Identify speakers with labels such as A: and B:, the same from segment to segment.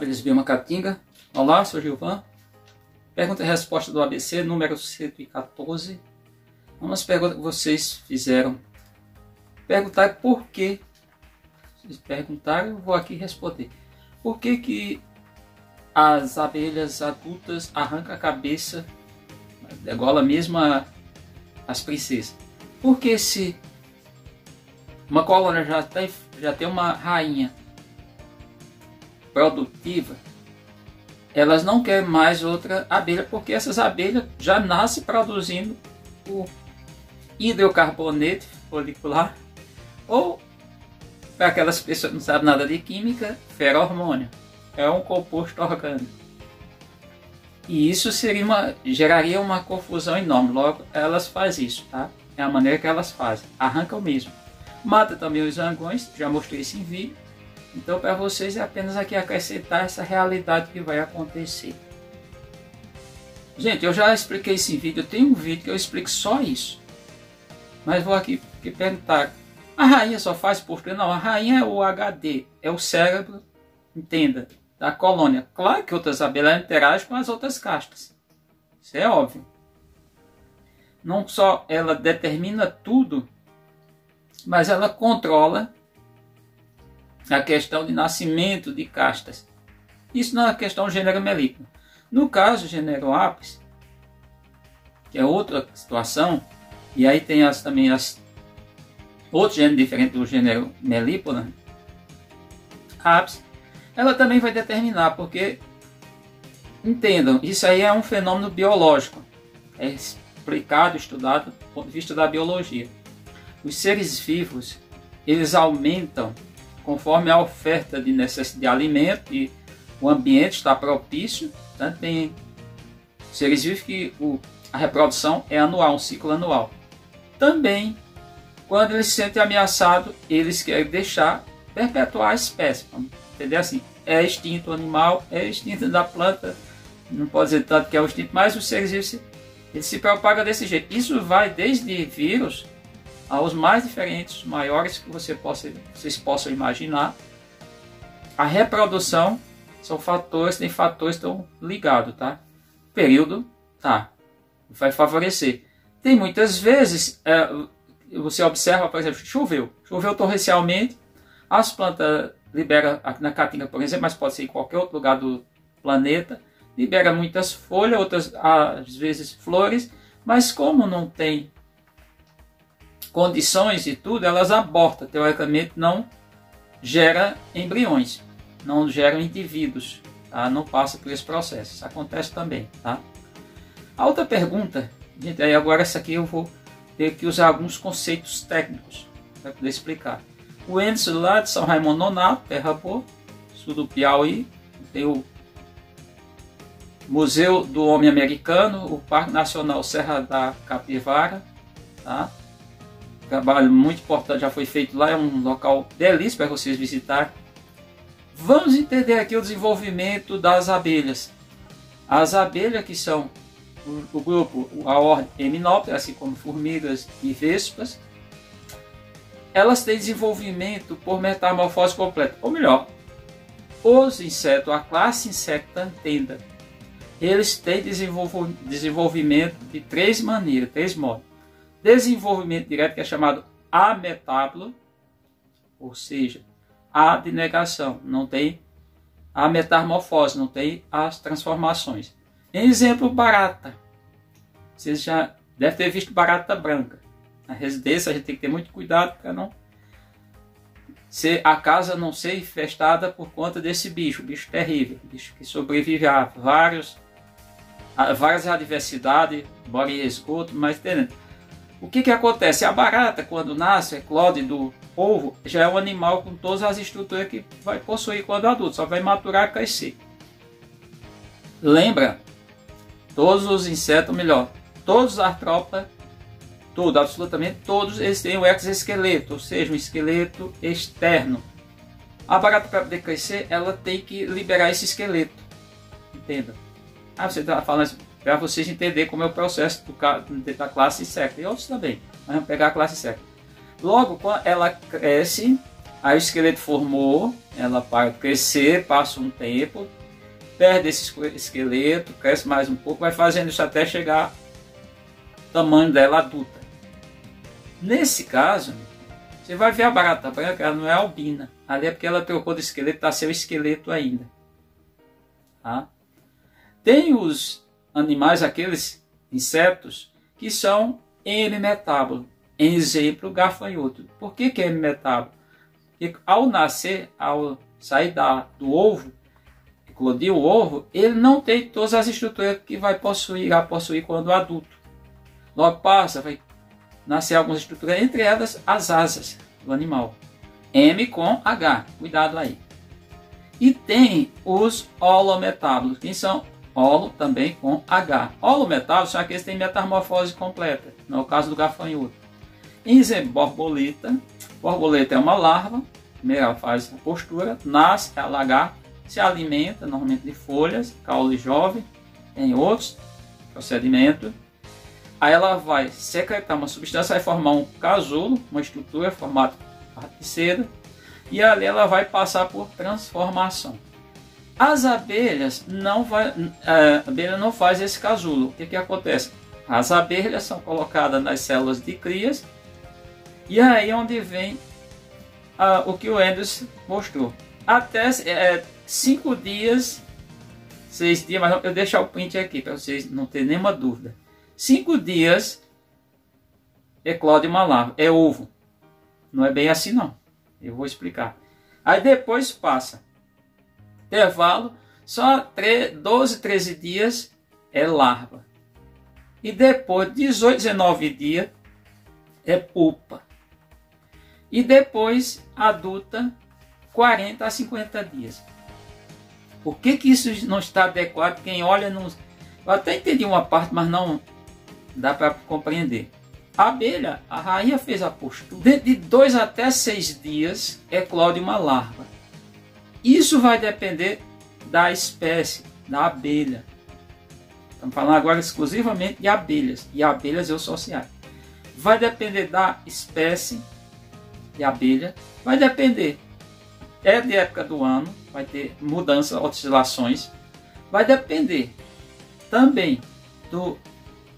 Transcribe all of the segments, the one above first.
A: Abelhas Biomacatinga. Olá, sou Gilvan. Pergunta e resposta do ABC, número 114. Umas perguntas que vocês fizeram. Perguntaram por quê. Vocês perguntaram, eu vou aqui responder. Por que as abelhas adultas arrancam a cabeça, degola mesmo as princesas? Porque se uma colônia já tem uma rainha produtiva, elas não querem mais outra abelha, porque essas abelhas já nascem produzindo o hidrocarboneto folicular, ou, para aquelas pessoas que não sabem nada de química, ferormônio. É um composto orgânico. E isso geraria uma confusão enorme. Logo, elas fazem isso, tá? É a maneira que elas fazem. Arrancam mesmo. Mata também os zangões, já mostrei isso em vídeo. Então, para vocês, é apenas aqui acrescentar essa realidade que vai acontecer. Gente, eu já expliquei isso em vídeo. Eu tenho um vídeo que eu explico só isso. Mas vou aqui perguntar. A rainha só faz postura? Não, a rainha é o HD. É o cérebro, entenda, da colônia. Claro que outras abelhas interagem com as outras castas. Isso é óbvio. Não só ela determina tudo, mas ela controla a questão de nascimento de castas. Isso na questão do gênero Melipona. No caso do gênero Apis, que é outra situação, e aí tem também outro gênero diferente do gênero Melipona, Apis, ela também vai determinar, porque, entendam, isso aí é um fenômeno biológico, é explicado, estudado do ponto de vista da biologia. Os seres vivos, eles aumentam conforme a oferta de necessidade de alimento e o ambiente está propício. Tanto tem seres vivos que a reprodução é anual, um ciclo anual. Também, quando eles se sentem ameaçados, eles querem perpetuar a espécie. Vamos entender assim? É instinto animal, é instinto da planta, não pode dizer tanto que é o instinto, mas os seres vivos eles se propagam desse jeito. Isso vai desde vírus aos mais diferentes, maiores que vocês possam imaginar. A reprodução são fatores, tem fatores que estão ligados, tá? Período, tá, vai favorecer. Tem muitas vezes, você observa, por exemplo, choveu torrencialmente, as plantas liberam, aqui na Caatinga, por exemplo, mas pode ser em qualquer outro lugar do planeta, libera muitas folhas, outras às vezes flores, mas como não tem condições e tudo, elas abortam, teoricamente não gera embriões, não geram indivíduos, tá? Não passa por esse processo, isso acontece também, tá? A outra pergunta, gente, aí agora essa aqui eu vou ter que usar alguns conceitos técnicos para poder explicar. O índice lá de São Raimundo Nonato, Terra Boa, sul do Piauí, tem o Museu do Homem Americano, o Parque Nacional Serra da Capivara, tá? Trabalho muito importante já foi feito lá, é um local delícia para vocês visitarem. Vamos entender aqui o desenvolvimento das abelhas. As abelhas que são o grupo, a ordem Hymenoptera, assim como formigas e vespas, elas têm desenvolvimento por metamorfose completa. Ou melhor, os insetos, a classe insecta, entenda, eles têm desenvolvimento de três maneiras, três modos. Desenvolvimento direto, que é chamado ametábulo, ou seja, a de negação, não tem a metamorfose, não tem as transformações. Exemplo, barata. Vocês já devem ter visto barata branca. Na residência a gente tem que ter muito cuidado para não a casa não ser infestada por conta desse bicho terrível, bicho que sobrevive a várias adversidades, embora em esgoto, mas entendendo. O que acontece? A barata, quando nasce, eclode do ovo, já é um animal com todas as estruturas que vai possuir quando adulto, só vai maturar e crescer. Lembra? Todos os insetos, melhor, todos os artrópodes, tudo, absolutamente todos, eles têm o exoesqueleto, ou seja, um esqueleto externo. A barata, para poder crescer, ela tem que liberar esse esqueleto. Entenda? Você está falando assim, para vocês entenderem como é o processo da classe insecta e outros também. Mas vamos pegar a classe insecta. Logo, quando ela cresce, Aí o esqueleto formou, ela para de crescer, passa um tempo, perde esse esqueleto, cresce mais um pouco, vai fazendo isso até chegar ao tamanho dela adulta. Nesse caso, você vai ver a barata branca, ela não é albina. Ali é porque ela trocou de esqueleto, está seu esqueleto ainda. Tá? Tem os animais, aqueles insetos, que são hemimetábulos. Exemplo, gafanhoto. Por que é hemimetábulo? Porque ao nascer, ao sair do ovo, eclodir o ovo, ele não tem todas as estruturas que irá possuir quando adulto. Logo passa, vai nascer algumas estruturas, entre elas as asas do animal. M com H, cuidado aí. E tem os holometábulos, que são holo também com H. Holometábulos são aqueles que têm metamorfose completa, no é o caso do gafanhoto. Exemplo, borboleta. Borboleta é uma larva, primeiro ela faz a postura, nasce, é lagarta, se alimenta normalmente de folhas, caule jovem, tem outros procedimentos. Aí ela vai secretar uma substância, vai formar um casulo, uma estrutura formada de seda, e ali ela vai passar por transformação. As abelhas a abelha não faz esse casulo. O que acontece? As abelhas são colocadas nas células de crias, e aí é onde vem o que o Enders mostrou. Até 5 dias, 6 dias, mas eu vou deixar o print aqui para vocês não terem nenhuma dúvida. 5 dias eclode uma larva, é ovo. Não é bem assim não, eu vou explicar. Aí depois passa intervalo, só 12, 13 dias é larva. E depois 18, 19 dias é pupa. E depois adulta 40 a 50 dias. Por que isso não está adequado? Quem olha não... Eu até entendi uma parte, mas não dá para compreender. A abelha, a rainha fez a postura. De 2 até 6 dias eclode uma larva. Isso vai depender da espécie, da abelha. Estamos falando agora exclusivamente de abelhas. E abelhas eusociais. Vai depender da espécie de abelha. Vai depender. É de época do ano. Vai ter mudanças, oscilações. Vai depender também do...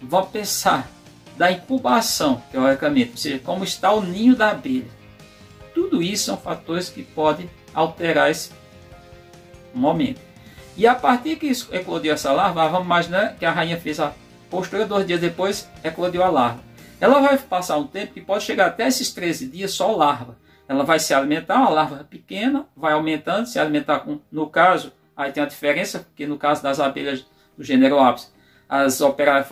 A: Vamos pensar da incubação, teoricamente, ou seja, como está o ninho da abelha. Tudo isso são fatores que podem alterar esse momento. E a partir que eclodiu essa larva, vamos imaginar que a rainha fez a postura, 2 dias depois eclodiu a larva. Ela vai passar um tempo que pode chegar até esses 13 dias só larva. Ela vai se alimentar, uma larva pequena, vai aumentando, se alimentar com, no caso, aí tem a diferença, porque no caso das abelhas do gênero Apis, as operárias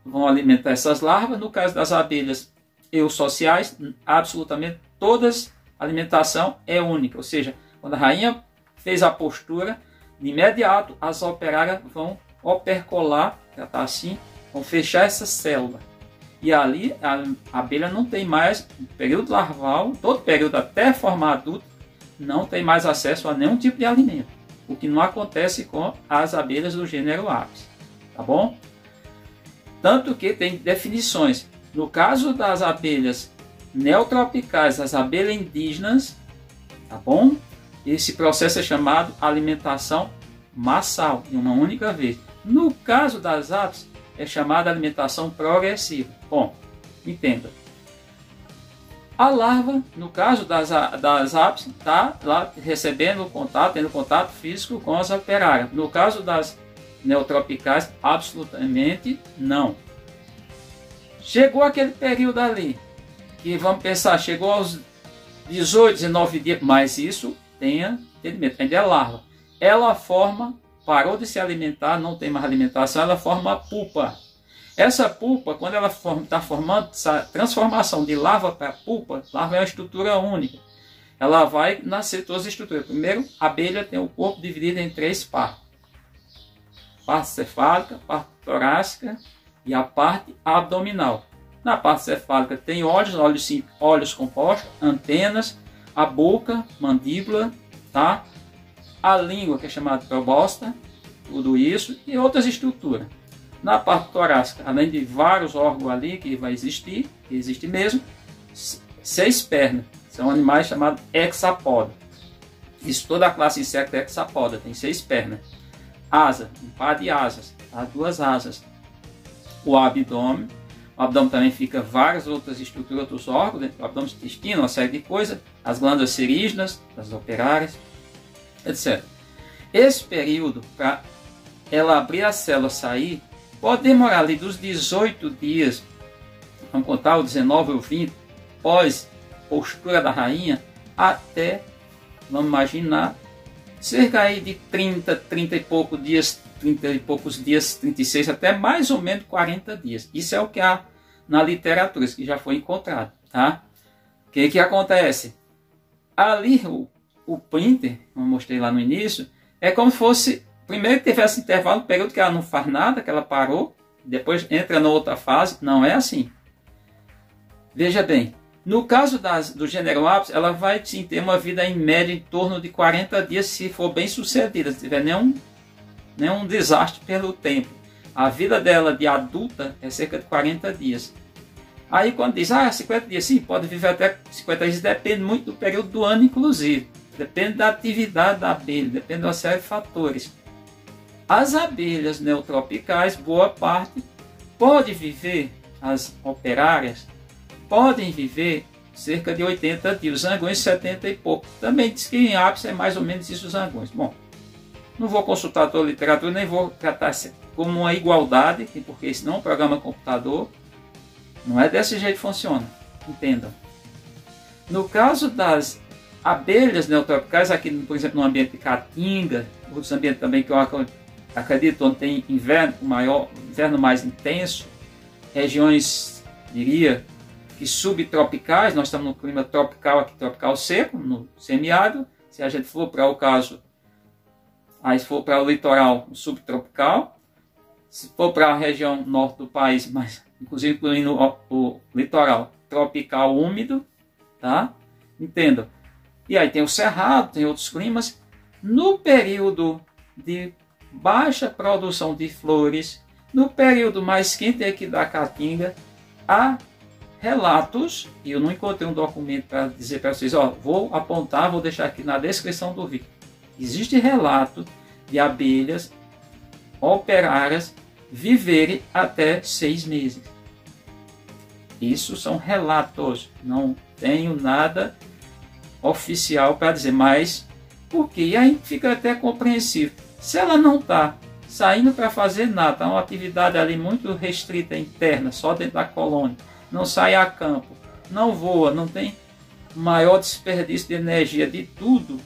A: vão alimentar essas larvas. No caso das abelhas eusociais, absolutamente todas a alimentação é única. Ou seja, quando a rainha fez a postura, de imediato as operárias vão opercolar, já está assim, vão fechar essa célula. E ali a abelha não tem mais, no período larval, todo período até formar adulto, não tem mais acesso a nenhum tipo de alimento. O que não acontece com as abelhas do gênero Apis. Tá bom? Tanto que tem definições. No caso das abelhas neotropicais, as abelhas indígenas, tá bom? Esse processo é chamado alimentação massal, de uma única vez. No caso das apis, é chamada alimentação progressiva. Bom, entenda. A larva, no caso das apis, está lá recebendo contato, tendo contato físico com as operárias. No caso das neotropicais, absolutamente não. Chegou aquele período ali, que vamos pensar, chegou aos 18, 19 dias, mas isso tenha entendimento, ainda é larva. Ela parou de se alimentar, não tem mais alimentação, ela forma a pupa. Essa pupa, quando ela está formando essa transformação de larva para pupa, larva é uma estrutura única. Ela vai nascer todas as estruturas. Primeiro, a abelha tem o corpo dividido em 3 partes. Parte cefálica, parte torácica e a parte abdominal. Na parte cefálica tem olhos compostos, antenas, a boca, mandíbula, tá? A língua, que é chamada probóscita, tudo isso, e outras estruturas. Na parte torácica, além de vários órgãos ali que vai existir, que existe mesmo, 6 pernas, São animais chamados hexapoda. Isso, toda a classe inseto é hexapoda, tem 6 pernas. Asa, um par de asas, as 2 asas. O abdômen também fica várias outras estruturas, outros órgãos, dentro do abdômen, intestino, uma série de coisas, as glândulas serígenas, as operárias, etc. Esse período, para ela abrir a célula, sair, pode demorar ali dos 18 dias, vamos contar o 19 ou 20, pós postura da rainha, até, vamos imaginar, cerca aí de 30 e poucos dias, 30 e poucos dias, 36, até mais ou menos 40 dias. Isso é o que há na literatura, isso que já foi encontrado. Tá? O que acontece? Ali, o printer, como eu mostrei lá no início, é como se fosse, primeiro que tivesse intervalo, um período que ela não faz nada, que ela parou, depois entra na outra fase. Não é assim. Veja bem, no caso do gênero Apis, ela vai sim ter uma vida em média em torno de 40 dias, se for bem sucedida, se tiver nenhum desastre pelo tempo. A vida dela de adulta é cerca de 40 dias. Aí quando diz, 50 dias, sim, pode viver até 50 dias, depende muito do período do ano, inclusive. Depende da atividade da abelha, depende de uma série de fatores. As abelhas neotropicais, boa parte, pode viver, as operárias, podem viver cerca de 80 dias, os zangões 70 e pouco. Também diz que em Apis é mais ou menos isso os zangões. Bom, não vou consultar toda a literatura, nem vou tratar como uma igualdade, porque senão é um programa computador. Não é desse jeito que funciona, entendam. No caso das abelhas neotropicais, aqui por exemplo no ambiente de Caatinga, outros ambientes também que eu acredito onde tem inverno mais intenso, regiões, diria, que subtropicais, nós estamos no clima tropical, aqui tropical seco, no semiárido. Se a gente for para o caso, aí se for para o litoral subtropical, se for para a região norte do país, mas inclusive incluindo o litoral tropical úmido, tá? Entendam. E aí tem o cerrado, tem outros climas. No período de baixa produção de flores, no período mais quente aqui da Caatinga, há relatos, e eu não encontrei um documento para dizer para vocês, vou apontar, vou deixar aqui na descrição do vídeo. Existe relato de abelhas operárias viverem até 6 meses. Isso são relatos, não tenho nada oficial para dizer, mas por quê? E aí fica até compreensível. Se ela não está saindo para fazer nada, está uma atividade ali muito restrita, interna, só dentro da colônia, não sai a campo, não voa, não tem maior desperdício de energia de tudo,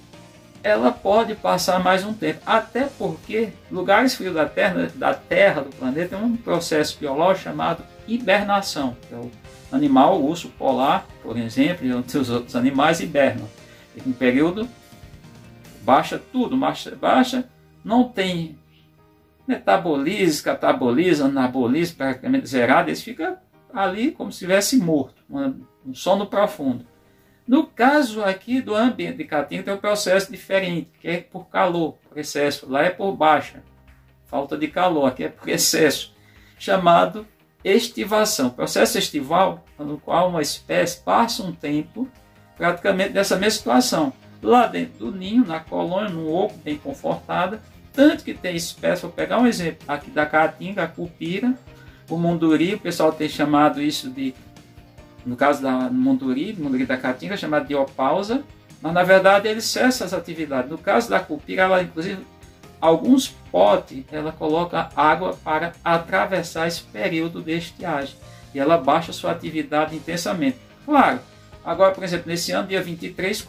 A: ela pode passar mais um tempo. Até porque lugares frios da Terra, do planeta, tem um processo biológico chamado hibernação. Que é o animal, o urso polar, por exemplo, e os outros animais hibernam. Tem um período, baixa tudo, baixa, não tem metabolismo, catabolismo, anabolismo, praticamente zerado, eles ficam ali como se estivesse morto, um sono profundo. No caso aqui do ambiente de Caatinga tem um processo diferente, que é por calor, por excesso. Lá é por baixa, falta de calor, aqui é por excesso, chamado estivação. Processo estival, no qual uma espécie passa um tempo praticamente dessa mesma situação. Lá dentro do ninho, na colônia, num oco bem confortada, tanto que tem espécie, vou pegar um exemplo aqui da Caatinga, a cupira, o munduri, o pessoal tem chamado isso de, no caso da munduri da Caatinga, chamado de opausa, mas na verdade ele cessa as atividades. No caso da cupira, ela inclusive, alguns potes, ela coloca água para atravessar esse período de estiagem, e ela baixa sua atividade intensamente. Claro, agora, por exemplo, nesse ano, dia 23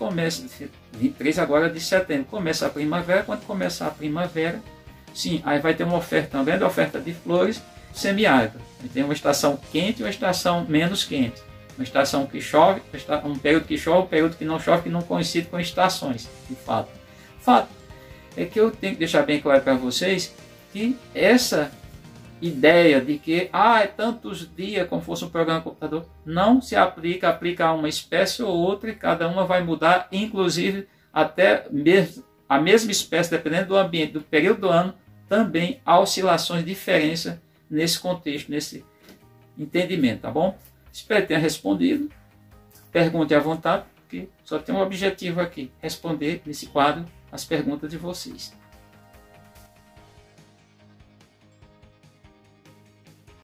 A: agora de setembro, começa a primavera. Quando começar a primavera, sim, aí vai ter uma oferta, uma grande oferta de flores semiárida. Tem uma estação quente e uma estação menos quente. Uma estação que chove, um período que chove, um período que não chove, que não coincide com estações, de fato. Fato é que eu tenho que deixar bem claro para vocês que essa ideia de que é tantos dias como fosse um programa de computador, não se aplica a uma espécie ou outra, e cada uma vai mudar, inclusive até mesmo a mesma espécie, dependendo do ambiente, do período do ano, também há oscilações, diferença nesse contexto, nesse entendimento, tá bom? Espero que tenha respondido. Pergunte à vontade. porque só tem um objetivo aqui, responder nesse quadro as perguntas de vocês.